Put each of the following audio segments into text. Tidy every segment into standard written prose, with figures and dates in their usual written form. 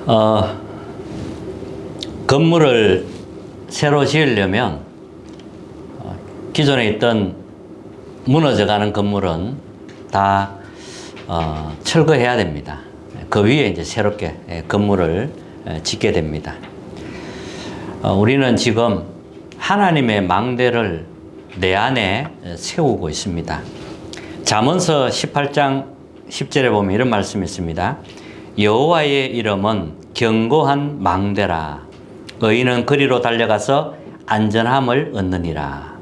어, 건물을 새로 지으려면 기존에 있던 무너져가는 건물은 다 철거해야 됩니다. 그 위에 이제 새롭게 건물을 짓게 됩니다. 우리는 지금 하나님의 망대를 내 안에 세우고 있습니다. 잠언서 18장 10절에 보면 이런 말씀이 있습니다. 여호와의 이름은 견고한 망대라. 의인은 그리로 달려가서 안전함을 얻느니라.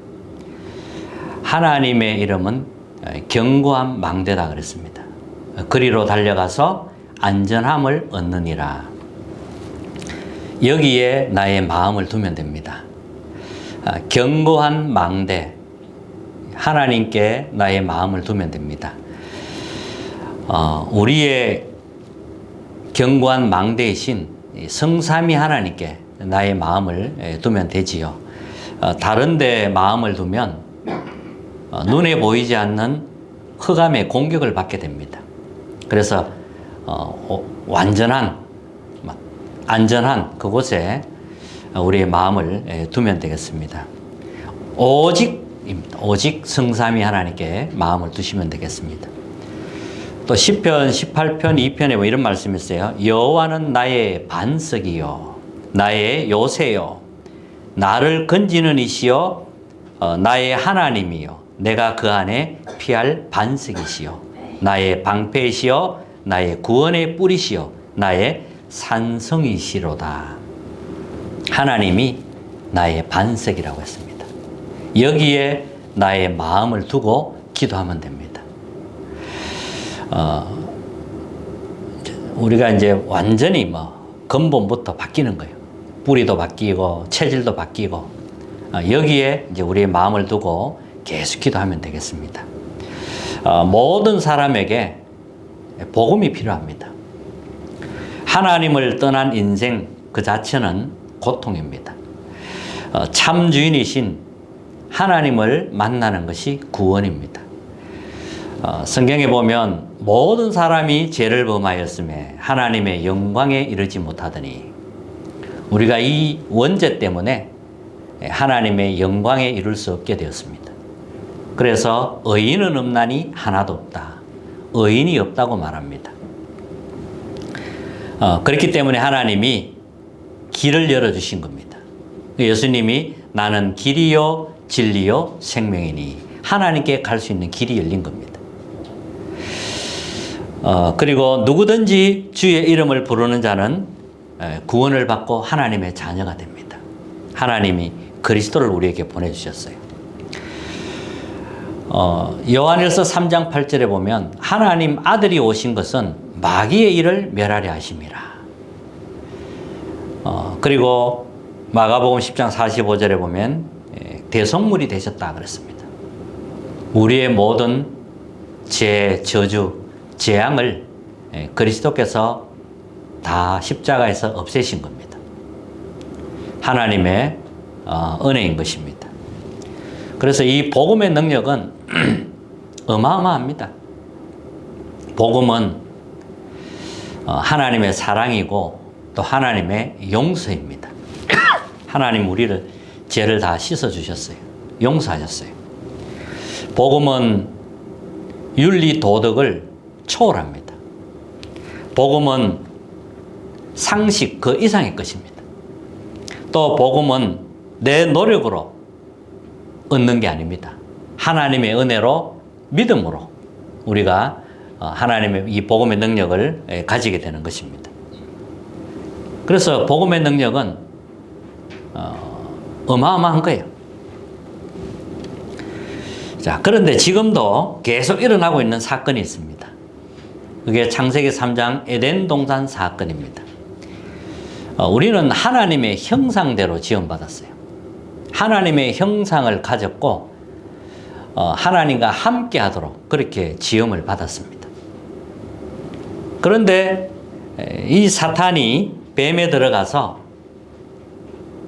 하나님의 이름은 견고한 망대다 그랬습니다. 그리로 달려가서 안전함을 얻느니라. 여기에 나의 마음을 두면 됩니다. 견고한 망대, 하나님께 나의 마음을 두면 됩니다. 우리의 견고한 망대이신 성삼위 하나님께 나의 마음을 두면 되지요. 다른 데 마음을 두면 눈에 보이지 않는 흑암의 공격을 받게 됩니다. 그래서 완전한 안전한 그곳에 우리의 마음을 두면 되겠습니다. 오직 성삼위 하나님께 마음을 두시면 되겠습니다. 또 시편 18편 2편에 뭐 이런 말씀이 있어요. 여호와는 나의 반석이요 나의 요새요 나를 건지는 이시요 나의 하나님이요 내가 그 안에 피할 반석이시요 나의 방패이시요 나의 구원의 뿌리시요 나의 산성이시로다. 하나님이 나의 반석이라고 했습니다. 여기에 나의 마음을 두고 기도하면 됩니다. 우리가 이제 완전히 근본부터 바뀌는 거예요. 뿌리도 바뀌고 체질도 바뀌고 여기에 이제 우리의 마음을 두고 계속 기도하면 되겠습니다. 모든 사람에게 복음이 필요합니다. 하나님을 떠난 인생 그 자체는 고통입니다. 참 주인이신 하나님을 만나는 것이 구원입니다. 성경에 보면 모든 사람이 죄를 범하였음에 하나님의 영광에 이르지 못하더니 우리가 이 원죄 때문에 하나님의 영광에 이룰 수 없게 되었습니다. 그래서 의인은 없나니 하나도 없다. 의인이 없다고 말합니다. 그렇기 때문에 하나님이 길을 열어주신 겁니다. 예수님이 나는 길이요 진리요 생명이니 하나님께 갈 수 있는 길이 열린 겁니다. 그리고 누구든지 주의 이름을 부르는 자는 구원을 받고 하나님의 자녀가 됩니다. 하나님이 그리스도를 우리에게 보내주셨어요. 요한일서 3장 8절에 보면 하나님 아들이 오신 것은 마귀의 일을 멸하려 하심이라. 그리고 마가복음 10장 45절에 보면 대속물이 되셨다 그랬습니다. 우리의 모든 죄, 저주, 재앙을 그리스도께서 다 십자가에서 없애신 겁니다. 하나님의 은혜인 것입니다. 그래서 이 복음의 능력은 어마어마합니다. 복음은 하나님의 사랑이고 또 하나님의 용서입니다. 하나님 우리를 죄를 다 씻어주셨어요. 용서하셨어요. 복음은 윤리 도덕을 초월합니다. 복음은 상식 그 이상의 것입니다. 또 복음은 내 노력으로 얻는 게 아닙니다. 하나님의 은혜로 믿음으로 우리가 하나님의 이 복음의 능력을 가지게 되는 것입니다. 그래서 복음의 능력은 어마어마한 거예요. 자, 그런데 지금도 계속 일어나고 있는 사건이 있습니다. 그게 창세기 3장 에덴 동산 사건입니다. 우리는 하나님의 형상대로 지음받았어요. 하나님의 형상을 가졌고 하나님과 함께 하도록 그렇게 지음을 받았습니다. 그런데 이 사탄이 뱀에 들어가서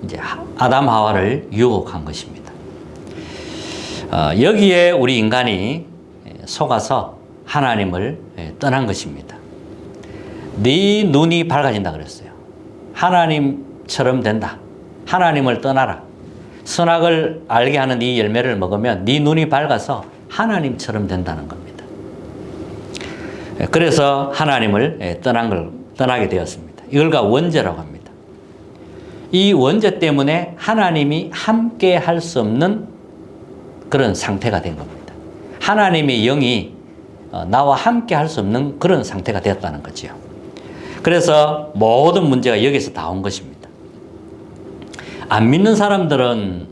이제 아담 하와를 유혹한 것입니다. 여기에 우리 인간이 속아서 하나님을 떠난 것입니다. 네 눈이 밝아진다 그랬어요. 하나님처럼 된다. 하나님을 떠나라. 선악을 알게 하는 이 열매를 먹으면 네 눈이 밝아서 하나님처럼 된다는 겁니다. 그래서 하나님을 떠나게 되었습니다. 이걸 원죄라고 합니다. 이 원죄 때문에 하나님이 함께 할 수 없는 그런 상태가 된 겁니다. 하나님의 영이 나와 함께 할 수 없는 그런 상태가 되었다는 거죠. 그래서 모든 문제가 여기서 다 온 것입니다. 안 믿는 사람들은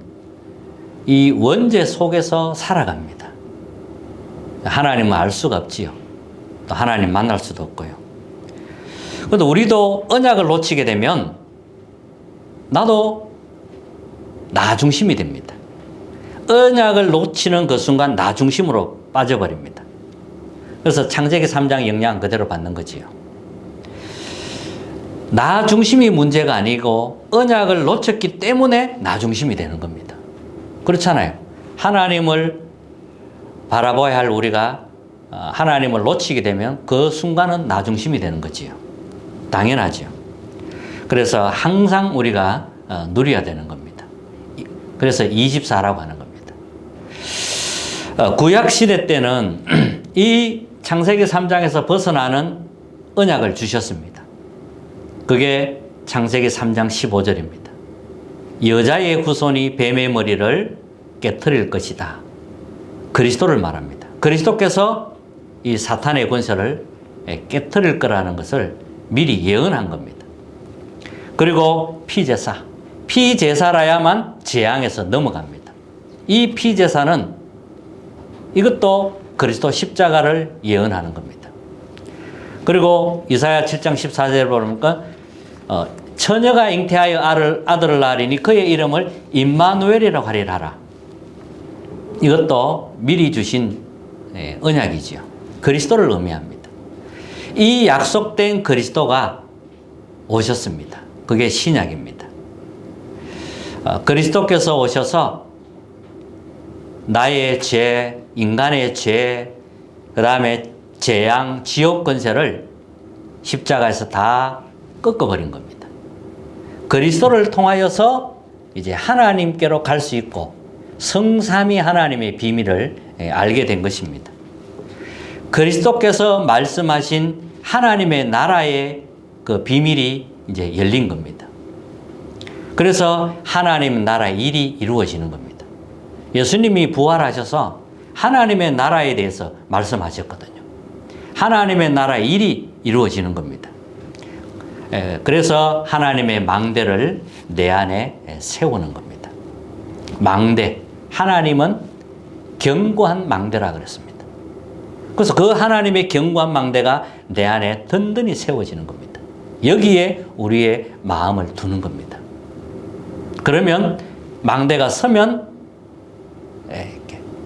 이 원죄 속에서 살아갑니다. 하나님을 알 수가 없지요. 또 하나님 만날 수도 없고요. 그런데 우리도 언약을 놓치게 되면 나도 나 중심이 됩니다. 언약을 놓치는 그 순간 나 중심으로 빠져버립니다. 그래서 창세기 3장 영향 그대로 받는 거지요. 나 중심이 문제가 아니고 언약을 놓쳤기 때문에 나 중심이 되는 겁니다. 그렇잖아요. 하나님을 바라봐야 할 우리가 하나님을 놓치게 되면 그 순간은 나 중심이 되는 거지요. 당연하죠. 그래서 항상 우리가 누려야 되는 겁니다. 그래서 24라고 하는 겁니다. 구약시대 때는 이 창세기 3장에서 벗어나는 언약을 주셨습니다. 그게 창세기 3장 15절입니다. 여자의 후손이 뱀의 머리를 깨트릴 것이다. 그리스도를 말합니다. 그리스도께서 이 사탄의 권세를 깨트릴 거라는 것을 미리 예언한 겁니다. 그리고 피제사. 피제사라야만 재앙에서 넘어갑니다. 이 피제사는 이것도 그리스도 십자가를 예언하는 겁니다. 그리고 이사야 7장 14절에 보니까 처녀가 잉태하여 아들을 낳으리니 그의 이름을 임마누엘이라고 하리라. 이것도 미리 주신 언약이지요. 그리스도를 의미합니다. 이 약속된 그리스도가 오셨습니다. 그게 신약입니다. 그리스도께서 오셔서 나의 죄, 인간의 죄, 그 다음에 재앙, 지옥 권세를 십자가에서 다 꺾어버린 겁니다. 그리스도를 통하여서 이제 하나님께로 갈 수 있고 성삼위 하나님의 비밀을 알게 된 것입니다. 그리스도께서 말씀하신 하나님의 나라의 그 비밀이 이제 열린 겁니다. 그래서 하나님 나라의 일이 이루어지는 겁니다. 예수님이 부활하셔서 하나님의 나라에 대해서 말씀하셨거든요. 하나님의 나라의 일이 이루어지는 겁니다. 그래서 하나님의 망대를 내 안에 세우는 겁니다. 망대. 하나님은 견고한 망대라 그랬습니다. 그래서 그 하나님의 견고한 망대가 내 안에 든든히 세워지는 겁니다. 여기에 우리의 마음을 두는 겁니다. 그러면 망대가 서면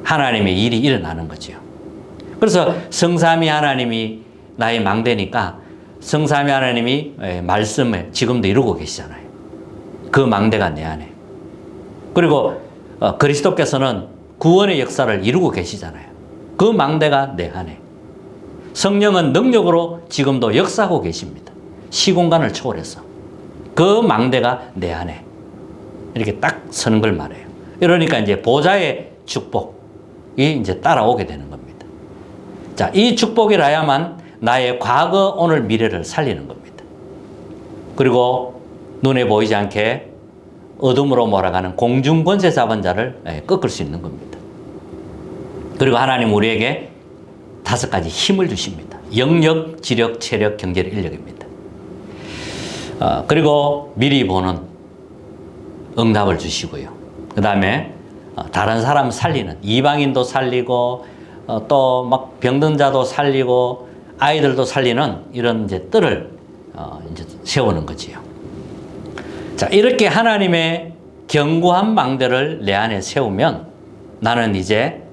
하나님의 일이 일어나는 거죠. 그래서 성삼위 하나님이 나의 망대니까 성삼위 하나님이 말씀을 지금도 이루고 계시잖아요. 그 망대가 내 안에. 그리고 그리스도께서는 구원의 역사를 이루고 계시잖아요. 그 망대가 내 안에. 성령은 능력으로 지금도 역사하고 계십니다. 시공간을 초월해서. 그 망대가 내 안에. 이렇게 딱 서는 걸 말해요. 이러니까 이제 보좌의 축복이 이제 따라오게 되는 겁니다. 자, 이 축복이라야만 나의 과거, 오늘, 미래를 살리는 겁니다. 그리고 눈에 보이지 않게 어둠으로 몰아가는 공중 권세 잡은 자를 꺾을 수 있는 겁니다. 그리고 하나님 우리에게 5가지 힘을 주십니다. 영력, 지력, 체력, 경제력, 인력입니다. 그리고 미리 보는 응답을 주시고요. 그 다음에 다른 사람 살리는, 이방인도 살리고 또 막 병든 자도 살리고 아이들도 살리는 이런 이제 뜰을 이제 세우는 거지요. 자, 이렇게 하나님의 견고한 망대를 내 안에 세우면 나는 이제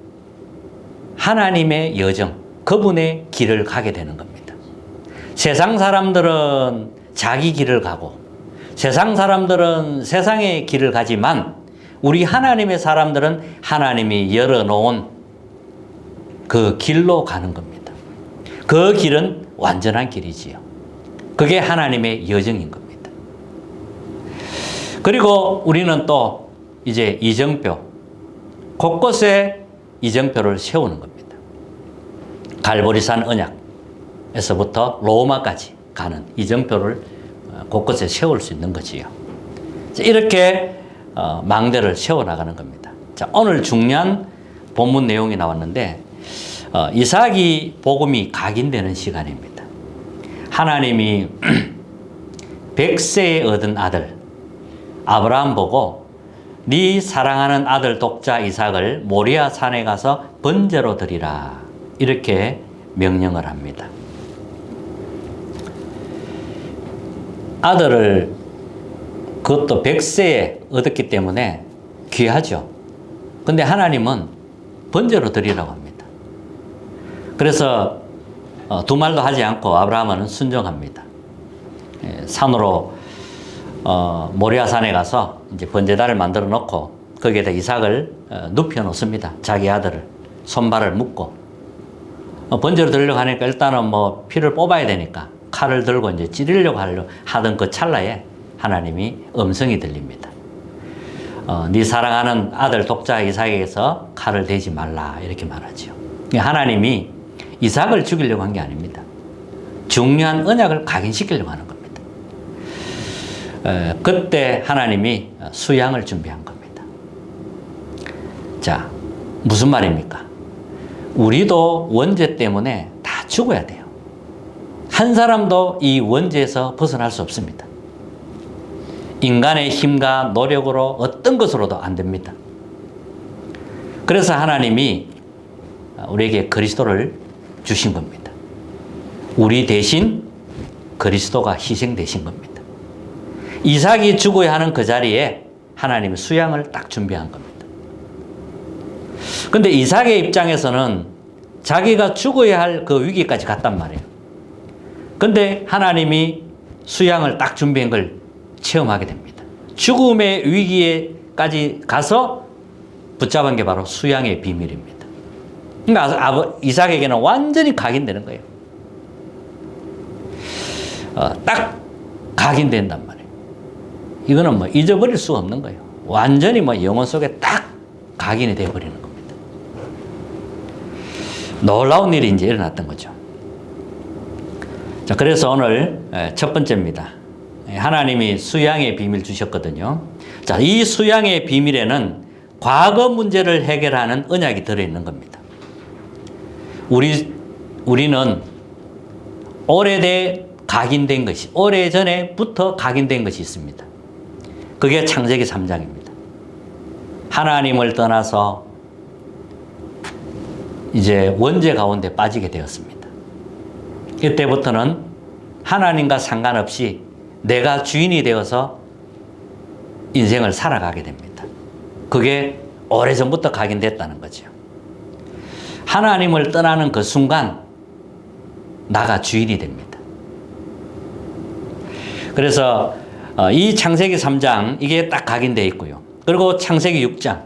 하나님의 여정, 그분의 길을 가게 되는 겁니다. 세상 사람들은 자기 길을 가고 세상 사람들은 세상의 길을 가지만 우리 하나님의 사람들은 하나님이 열어놓은 그 길로 가는 겁니다. 그 길은 완전한 길이지요. 그게 하나님의 여정인 겁니다. 그리고 우리는 또 이제 이정표, 곳곳에 이정표를 세우는 겁니다. 갈보리산 언약에서부터 로마까지 가는 이정표를 곳곳에 세울 수 있는 거지요. 이렇게 망대를 세워나가는 겁니다. 자, 오늘 중요한 본문 내용이 나왔는데 이삭이 복음이 각인되는 시간입니다. 하나님이 100세에 얻은 아들 아브라함 보고 네 사랑하는 아들 독자 이삭을 모리아 산에 가서 번제로 드리라 이렇게 명령을 합니다. 아들을 그것도 100세에 얻었기 때문에 귀하죠. 근데 하나님은 번제로 드리라고 합니다. 그래서 두 말도 하지 않고 아브라함은 순종합니다. 산으로 모리아 산에 가서 이제 번제단을 만들어 놓고 거기에다 이삭을 눕혀 놓습니다. 자기 아들을 손발을 묶고 번제로 드리려고 하니까 일단은 뭐 피를 뽑아야 되니까 칼을 들고 이제 찌르려고 하던 그 찰나에 하나님이 음성이 들립니다. 네 사랑하는 아들 독자 이삭에게서 칼을 대지 말라 이렇게 말하죠. 하나님이 이삭을 죽이려고 한 게 아닙니다. 중요한 언약을 각인시키려고 하는 겁니다. 그때 하나님이 수양을 준비한 겁니다. 자, 무슨 말입니까? 우리도 원죄 때문에 다 죽어야 돼요. 한 사람도 이 원죄에서 벗어날 수 없습니다. 인간의 힘과 노력으로 어떤 것으로도 안 됩니다. 그래서 하나님이 우리에게 그리스도를 주신 겁니다. 우리 대신 그리스도가 희생되신 겁니다. 이삭이 죽어야 하는 그 자리에 하나님이 수양을 딱 준비한 겁니다. 근데 이삭의 입장에서는 자기가 죽어야 할 그 위기까지 갔단 말이에요. 근데 하나님이 수양을 딱 준비한 걸 체험하게 됩니다. 죽음의 위기에까지 가서 붙잡은 게 바로 수양의 비밀입니다. 그러니까 이삭에게는 완전히 각인되는 거예요. 딱 각인된단 말이에요. 이거는 뭐 잊어버릴 수가 없는 거예요. 완전히 뭐 영혼 속에 딱 각인이 되어버리는 겁니다. 놀라운 일이 이제 일어났던 거죠. 자, 그래서 오늘 첫 번째입니다. 하나님이 수양의 비밀 주셨거든요. 자, 이 수양의 비밀에는 과거 문제를 해결하는 언약이 들어있는 겁니다. 우리는 각인된 것이, 오래전에부터 각인된 것이 있습니다. 그게 창세기 3장입니다. 하나님을 떠나서 이제 원죄 가운데 빠지게 되었습니다. 이때부터는 하나님과 상관없이 내가 주인이 되어서 인생을 살아가게 됩니다. 그게 오래전부터 각인됐다는 거죠. 하나님을 떠나는 그 순간 나가 주인이 됩니다. 그래서 이 창세기 3장 이게 딱 각인되어 있고요. 그리고 창세기 6장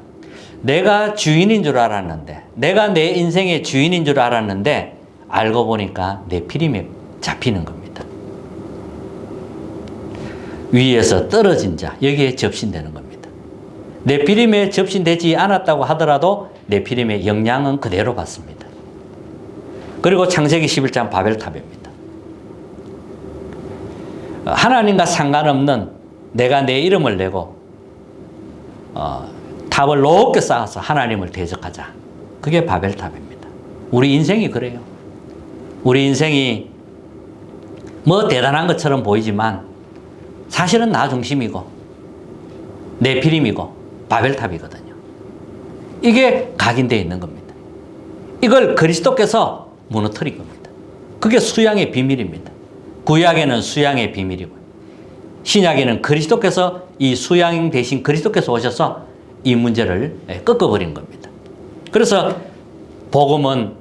내가 주인인 줄 알았는데, 내가 내 인생의 주인인 줄 알았는데 알고 보니까 내 피림에 잡히는 겁니다. 위에서 떨어진 자, 여기에 접신되는 겁니다. 내 피림에 접신되지 않았다고 하더라도 내 피림의 영향은 그대로 받습니다. 그리고 창세기 11장 바벨탑입니다. 하나님과 상관없는 내가 내 이름을 내고 탑을 높게 쌓아서 하나님을 대적하자. 그게 바벨탑입니다. 우리 인생이 그래요. 우리 인생이 뭐 대단한 것처럼 보이지만 사실은 나 중심이고 내 피림이고 바벨탑이거든요. 이게 각인되어 있는 겁니다. 이걸 그리스도께서 무너뜨린 겁니다. 그게 수양의 비밀입니다. 구약에는 수양의 비밀이고 신약에는 그리스도께서 이 수양 대신 그리스도께서 오셔서 이 문제를 꺾어버린 겁니다. 그래서 복음은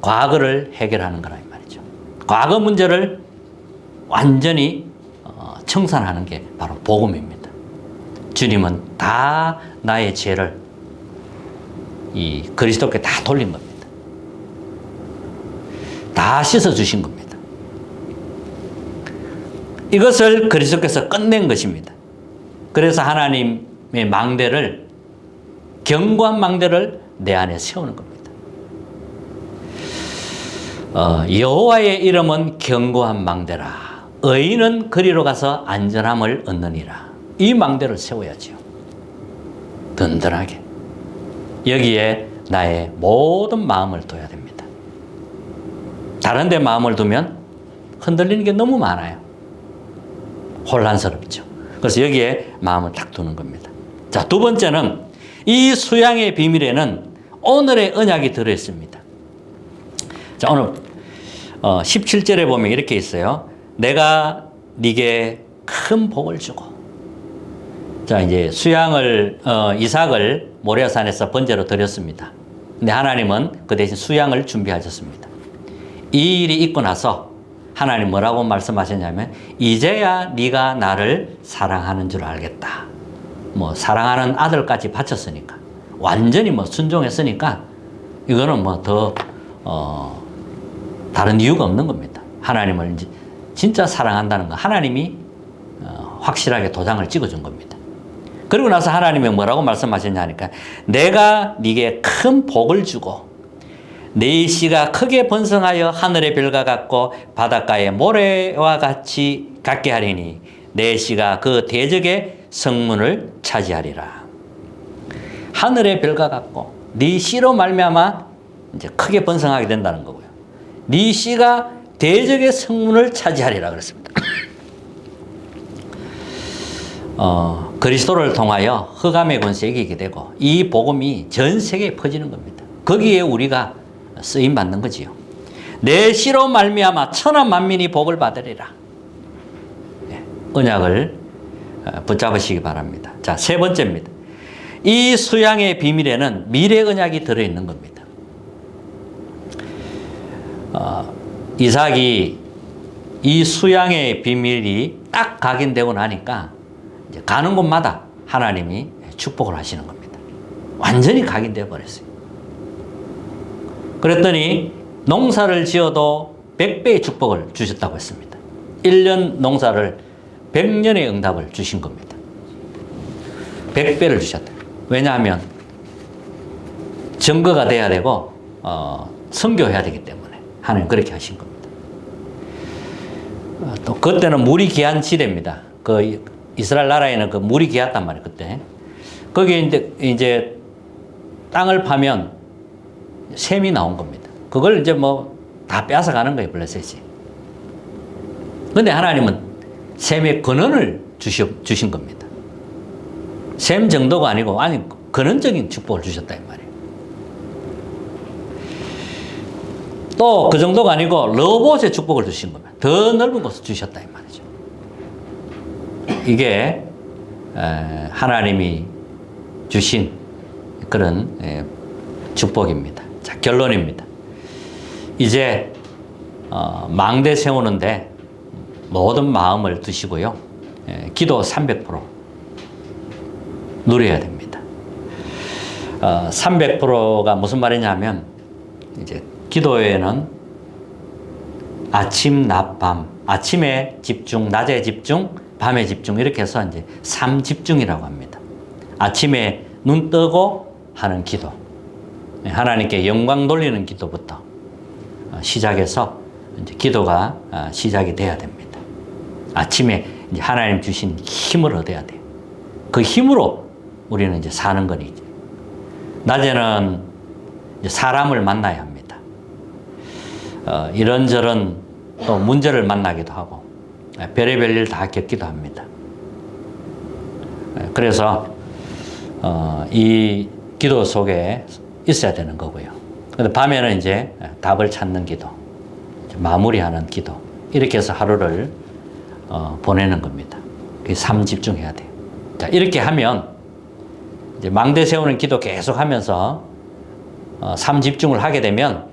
과거를 해결하는 거라 이 말이죠. 과거 문제를 완전히 청산하는 게 바로 복음입니다. 주님은 다 나의 죄를 이 그리스도께 다 돌린 겁니다. 다 씻어주신 겁니다. 이것을 그리스도께서 끝낸 것입니다. 그래서 하나님의 망대를, 견고한 망대를 내 안에 세우는 겁니다. 여호와의 이름은 견고한 망대라. 의인은 그리로 가서 안전함을 얻느니라. 이 망대를 세워야지요. 든든하게. 여기에 나의 모든 마음을 둬야 됩니다. 다른 데 마음을 두면 흔들리는 게 너무 많아요. 혼란스럽죠. 그래서 여기에 마음을 딱 두는 겁니다. 자, 두 번째는 이 수양의 비밀에는 오늘의 언약이 들어있습니다. 자, 오늘 17절에 보면 이렇게 있어요. 내가 네게 큰 복을 주고. 자, 이제 수양을 이삭을 모리아산에서 번제로 드렸습니다. 근데 하나님은 그 대신 수양을 준비하셨습니다. 이 일이 있고 나서 하나님 뭐라고 말씀하셨냐면 이제야 네가 나를 사랑하는 줄 알겠다. 뭐 사랑하는 아들까지 바쳤으니까 완전히 뭐 순종했으니까 이거는 뭐 더 다른 이유가 없는 겁니다. 하나님을 이제 진짜 사랑한다는 거 하나님이 확실하게 도장을 찍어준 겁니다. 그리고 나서 하나님이 뭐라고 말씀하셨냐니까 내가 네게 큰 복을 주고 네 씨가 크게 번성하여 하늘의 별과 같고 바닷가의 모래와 같이 같게 하리니 내 씨가 그 대적의 성문을 차지하리라. 하늘의 별과 같고 네 씨로 말미암아 이제 크게 번성하게 된다는 거고요. 네 씨가 대적의 성문을 차지하리라 그랬습니다. 그리스도를 통하여 흑암의 권세에 이기게 되고 이 복음이 전 세계에 퍼지는 겁니다. 거기에 우리가 쓰임 받는 거지요. 내 씨로 말미암아 천하 만민이 복을 받으리라. 언약을 붙잡으시기 바랍니다. 자, 세 번째입니다. 이 수양의 비밀에는 미래 언약이 들어있는 겁니다. 이삭이 이 수양의 비밀이 딱 각인되고 나니까 이제 가는 곳마다 하나님이 축복을 하시는 겁니다. 완전히 각인되어 버렸어요. 그랬더니 농사를 지어도 100배의 축복을 주셨다고 했습니다. 1년 농사를 100년의 응답을 주신 겁니다. 100배를 주셨다. 왜냐하면 증거가 돼야 되고 선교해야 되기 때문에 하나님 그렇게 하신 겁니다. 또 그때는 물이 귀한 시대입니다. 그 이스라엘 나라에는 그 물이 귀했단 말이에요. 그때 거기에 이제 땅을 파면 샘이 나온 겁니다. 그걸 이제 뭐 다 빼앗아 가는 거예요, 블레셋이. 근데 하나님은 샘의 근원을 주신 겁니다. 샘 정도가 아니고, 근원적인 축복을 주셨다, 이 말이에요. 또 그 정도가 아니고, 러봇의 축복을 주신 겁니다. 더 넓은 곳을 주셨다, 이 말이죠. 이게, 하나님이 주신 그런 축복입니다. 자, 결론입니다. 이제 망대 세우는데 모든 마음을 두시고요. 기도 300% 누려야 됩니다. 300%가 무슨 말이냐면 이제 기도에는 아침, 낮, 밤, 아침에 집중, 낮에 집중, 밤에 집중 이렇게 해서 이제 3집중이라고 합니다. 아침에 눈 뜨고 하는 기도, 하나님께 영광 돌리는 기도부터 시작해서 이제 기도가 시작이 돼야 됩니다. 아침에 이제 하나님 주신 힘을 얻어야 돼요. 그 힘으로 우리는 이제 사는 거니. 낮에는 이제 사람을 만나야 합니다. 이런저런 또 문제를 만나기도 하고 별의별 일 다 겪기도 합니다. 그래서 이 기도 속에 있어야 되는 거고요. 근데 밤에는 이제 답을 찾는 기도, 마무리하는 기도 이렇게 해서 하루를 보내는 겁니다. 그게 3집중해야 돼요. 자, 이렇게 하면 이제 망대 세우는 기도 계속 하면서 3집중을 하게 되면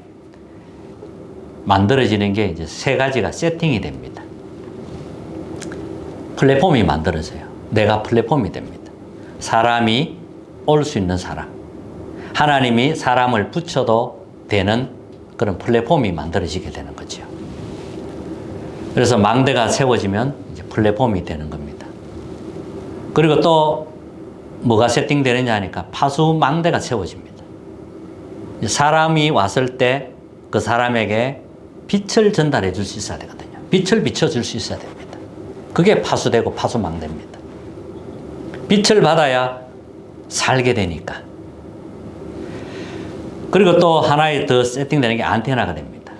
만들어지는 게 이제 세 가지가 세팅이 됩니다. 플랫폼이 만들어져요. 내가 플랫폼이 됩니다. 사람이 올 수 있는 사람. 하나님이 사람을 붙여도 되는 그런 플랫폼이 만들어지게 되는 거죠. 그래서 망대가 세워지면 이제 플랫폼이 되는 겁니다. 그리고 또 뭐가 세팅되느냐 하니까 파수망대가 세워집니다. 사람이 왔을 때 그 사람에게 빛을 전달해 줄 수 있어야 되거든요. 빛을 비춰줄 수 있어야 됩니다. 그게 파수되고 파수망대입니다. 빛을 받아야 살게 되니까. 그리고 또 하나의 더 세팅되는 게 안테나가 됩니다.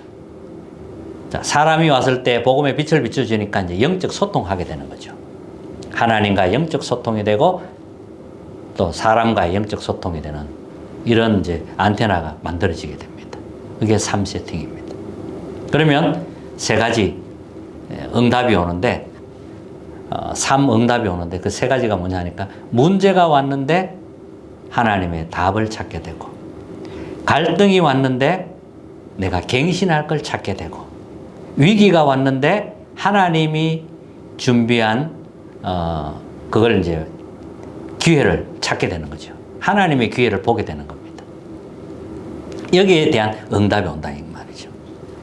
자, 사람이 왔을 때 복음의 빛을 비춰주니까 이제 영적 소통하게 되는 거죠. 하나님과 영적 소통이 되고 또 사람과의 영적 소통이 되는 이런 이제 안테나가 만들어지게 됩니다. 그게 3세팅입니다. 그러면 세 가지 응답이 오는데 3응답이 오는데 그 세 가지가 뭐냐 하니까 문제가 왔는데 하나님의 답을 찾게 되고 갈등이 왔는데 내가 갱신할 걸 찾게 되고 위기가 왔는데 하나님이 준비한 그걸 이제 기회를 찾게 되는 거죠. 하나님의 기회를 보게 되는 겁니다. 여기에 대한 응답이 온다 이 말이죠.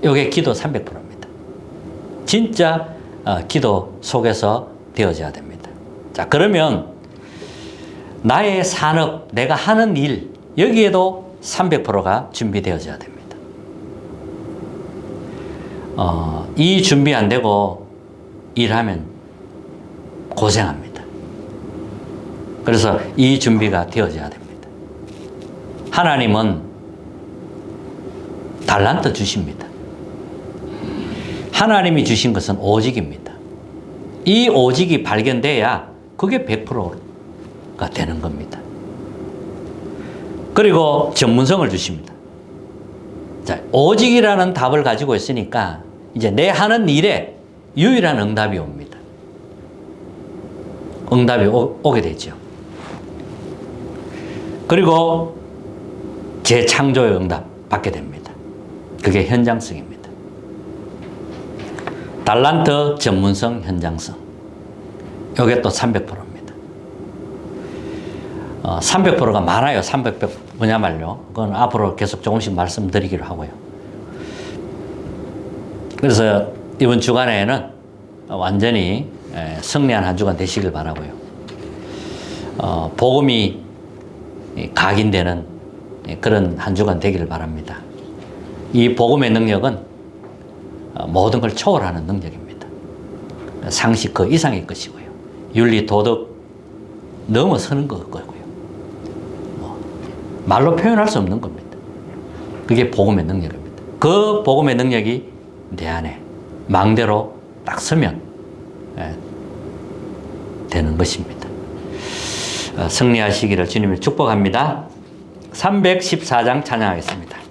이게 기도 300%입니다. 진짜 기도 속에서 되어져야 됩니다. 자, 그러면 나의 산업, 내가 하는 일 여기에도 300%가 준비되어져야 됩니다. 이 준비 안 되고 일하면 고생합니다. 그래서 이 준비가 되어져야 됩니다. 하나님은 달란트 주십니다. 하나님이 주신 것은 오직입니다. 이 오직이 발견돼야 그게 100%가 되는 겁니다. 그리고 전문성을 주십니다. 자, 오직이라는 답을 가지고 있으니까 이제 내 하는 일에 유일한 응답이 옵니다. 응답이 오게 되죠. 그리고 재창조의 응답 받게 됩니다. 그게 현장성입니다. 달란트, 전문성, 현장성. 이게 또 300%입니다. 300%가 많아요. 300% 뭐냐말요. 그건 앞으로 계속 조금씩 말씀드리기로 하고요. 그래서 이번 주간에는 완전히 승리한 한 주간 되시길 바라고요. 복음이 각인되는 그런 한 주간 되기를 바랍니다. 이 복음의 능력은 모든 걸 초월하는 능력입니다. 상식 그 이상의 것이고요. 윤리, 도덕 넘어서는 거고요. 말로 표현할 수 없는 겁니다. 그게 복음의 능력입니다. 그 복음의 능력이 내 안에 망대로 딱 서면 되는 것입니다. 승리하시기를 주님을 축복합니다. 314장 찬양하겠습니다.